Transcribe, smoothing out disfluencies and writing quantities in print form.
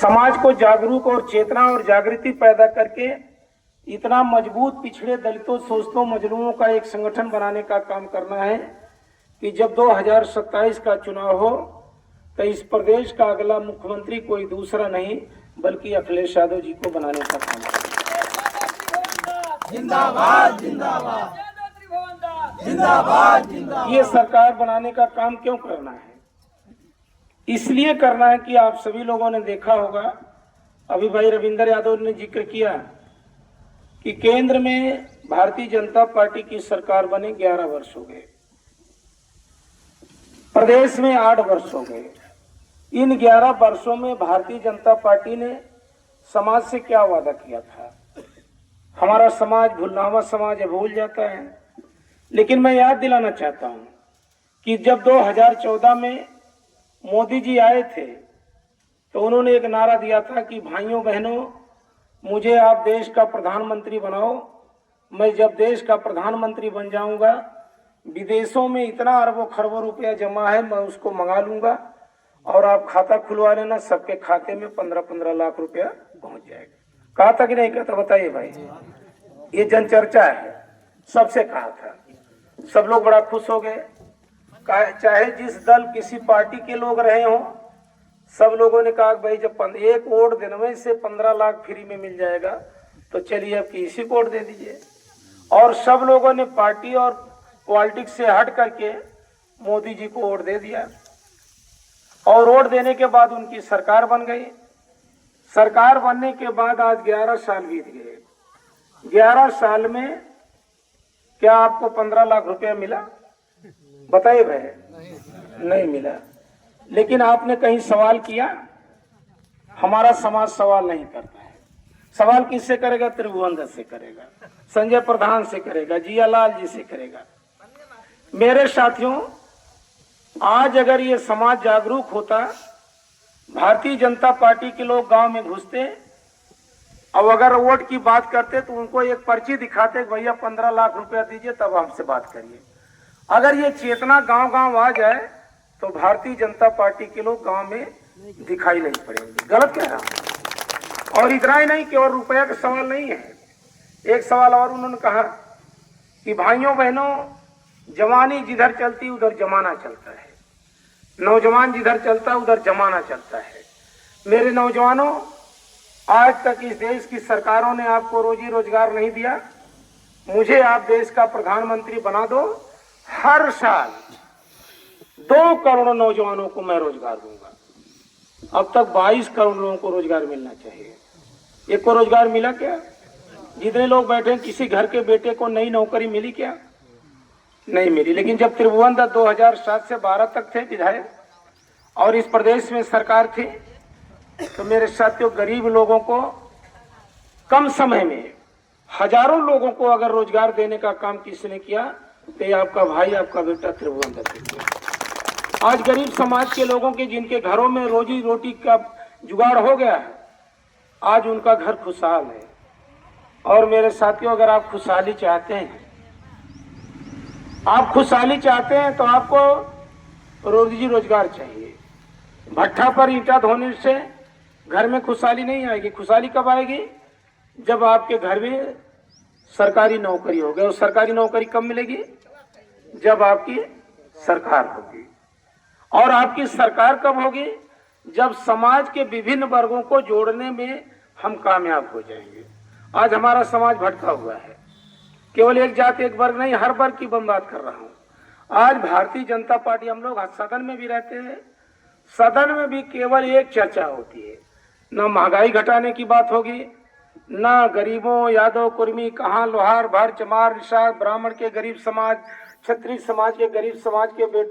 समाज को जागरूक और चेतना और जागृति पैदा करके इतना मजबूत पिछड़े दलितों शोषितों मजलूमों का एक संगठन बनाने का काम करना है कि जब 2027 का चुनाव हो तो इस प्रदेश का अगला मुख्यमंत्री कोई दूसरा नहीं बल्कि अखिलेश यादव जी को बनाने का काम करना। जिंदाबाद जिंदाबाद जिंदाबाद जिंदाबाद। ये सरकार बनाने का काम क्यों करना है? इसलिए करना है कि आप सभी लोगों ने देखा होगा, अभी भाई रविंद्र यादव ने जिक्र किया कि केंद्र में भारतीय जनता पार्टी की सरकार बने 11 वर्ष हो गए, प्रदेश में 8 वर्ष हो गए। इन 11 वर्षों में भारतीय जनता पार्टी ने समाज से क्या वादा किया था? हमारा समाज भूलनामा समाज है, भूल जाता है। लेकिन मैं याद दिलाना चाहता हूं कि जब 2014 में मोदी जी आए थे तो उन्होंने एक नारा दिया था कि भाइयों बहनों, मुझे आप देश का प्रधानमंत्री बनाओ। मैं जब देश का प्रधानमंत्री बन जाऊंगा, विदेशों में इतना अरबों खरबों रुपया जमा है, मैं उसको मंगा लूंगा और आप खाता खुलवा लेना, सबके खाते में 15-15 लाख रुपया पहुंच जाएगा। कहा था कि नहीं कहता? बताइए भाई, ये जनचर्चा है, सबसे कहा था। सब लोग बड़ा खुश हो गए। चाहे जिस दल किसी पार्टी के लोग रहे हों, सब लोगों ने कहा भाई जब एक वोट देने से 15 लाख फ्री में मिल जाएगा तो चलिए अब इसी को वोट दे दीजिए। और सब लोगों ने पार्टी और पॉलिटिक्स से हट करके मोदी जी को वोट दे दिया और वोट देने के बाद उनकी सरकार बन गई। सरकार बनने के बाद आज 11 साल बीत गए। 11 साल में क्या आपको 15 लाख रुपया मिला? बताइए भाई, नहीं मिला। लेकिन आपने कहीं सवाल किया? हमारा समाज सवाल नहीं करता है। सवाल किससे करेगा? त्रिभुवन दत्त से करेगा, संजय प्रधान से करेगा, जियालाल जी से करेगा। मेरे साथियों, आज अगर ये समाज जागरूक होता, भारतीय जनता पार्टी के लोग गांव में घुसते और अगर वोट की बात करते तो उनको एक पर्ची दिखाते, भैया 15 लाख रुपया दीजिए तब हमसे बात करिए। अगर ये चेतना गांव गांव आ जाए तो भारतीय जनता पार्टी के लोग गांव में दिखाई नहीं पड़ेंगे। गलत कह रहा हूं? और इतना ही नहीं, केवल रुपया का सवाल नहीं है। एक सवाल और उन्होंने कहा कि भाइयों बहनों, जवानी जिधर चलती उधर जमाना चलता है, नौजवान जिधर चलता उधर जमाना चलता है। मेरे नौजवानों, आज तक इस देश की सरकारों ने आपको रोजी रोजगार नहीं दिया। मुझे आप देश का प्रधानमंत्री बना दो, हर साल 2 करोड़ नौजवानों को मैं रोजगार दूंगा। अब तक 22 करोड़ लोगों को रोजगार मिलना चाहिए। एक को रोजगार मिला क्या? जितने लोग बैठे हैं, किसी घर के बेटे को नई नौकरी मिली क्या? नहीं मिली। लेकिन जब त्रिभुवन दत्त 2007 से 12 तक थे विधायक और इस प्रदेश में सरकार थी, तो मेरे साथियों, गरीब लोगों को कम समय में हजारों लोगों को अगर रोजगार देने का काम किसने किया तो ये आपका भाई, आपका बेटा त्रिभुवन दत्त। आज गरीब समाज के लोगों के जिनके घरों में रोजी रोटी का जुगाड़ हो गया है, आज उनका घर खुशहाल है। और मेरे साथियों, अगर आप खुशहाली चाहते हैं, तो आपको रोजी रोजगार चाहिए। भट्ठा पर ईंटा धोने से घर में खुशहाली नहीं आएगी। खुशहाली कब आएगी? जब आपके घर में सरकारी नौकरी होगी। और सरकारी नौकरी कब मिलेगी? जब आपकी सरकार होगी। और आपकी सरकार कब होगी? जब समाज के विभिन्न वर्गों को जोड़ने में हम कामयाब हो जाएंगे। आज हमारा समाज भटका हुआ है। केवल एक जाति एक वर्ग नहीं, हर वर्ग की मैं बात कर रहा हूं। आज भारतीय जनता पार्टी, हम लोग सदन में भी रहते हैं, सदन में भी केवल एक चर्चा होती है, न महंगाई घटाने की बात होगी, न गरीबों, यादव, कुर्मी, कहां, लोहार, भर, चमार, निषाद, ब्राह्मण के गरीब समाज, क्षत्रिय समाज के गरीब समाज के बेटे